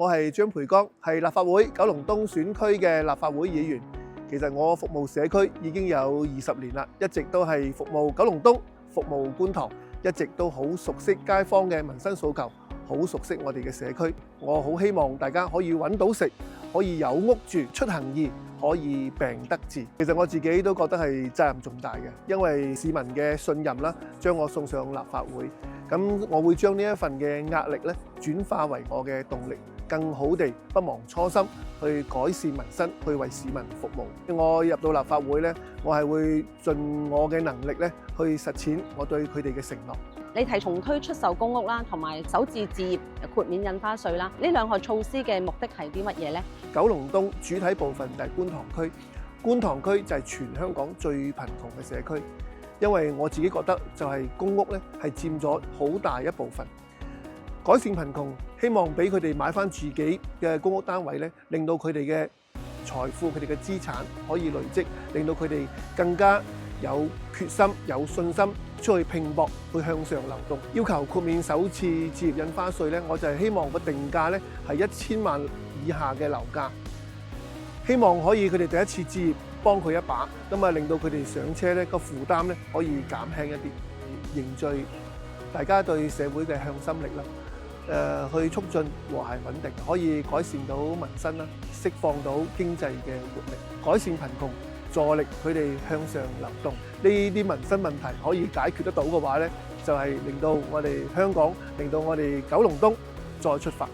我係張培剛，係立法會九龍東選區嘅立法會議員。其實我服務社區已經有20年啦，一直都係服務九龍東、服務觀塘，一直都好熟悉街坊嘅民生訴求，好熟悉我哋嘅社區。我好希望大家可以揾到食，可以有屋住，出行易，可以病得治。其實我自己都覺得係責任重大嘅，因為市民嘅信任啦，將我送上立法會。咁我會將呢一份嘅壓力咧，轉化為我嘅動力，更好地不忘初心，去改善民生，去為市民服務。我入到立法會咧，我係會盡我嘅能力咧，去實踐我對佢哋嘅承諾。你提重推出售公屋啦，同埋首置置業豁免印花稅啦，呢兩項措施嘅目的係啲乜嘢呢？九龍東主體部分就係觀塘區，觀塘區就係全香港最貧窮嘅社區。因為我自己覺得就係公屋咧係佔咗好大一部分，改善貧窮，希望俾佢哋買翻自己嘅公屋單位咧，令到佢哋嘅財富、佢哋嘅資產可以累積，令到佢哋更加有決心、有信心出去拼搏，去向上流動。要求豁免首次置業印花稅咧，我就係希望個定價咧係1000萬以下嘅樓價，希望可以佢哋第一次置業幫佢一把，咁啊令到佢哋上車咧個負擔咧可以減輕一啲，凝聚大家對社會嘅向心力啦，去促進和諧穩定，可以改善到民生啦，釋放到經濟嘅活力，改善貧窮，助力佢哋向上流動。呢啲民生問題可以解決得到嘅話咧，就係令到我哋香港，令到我哋九龍東再出發。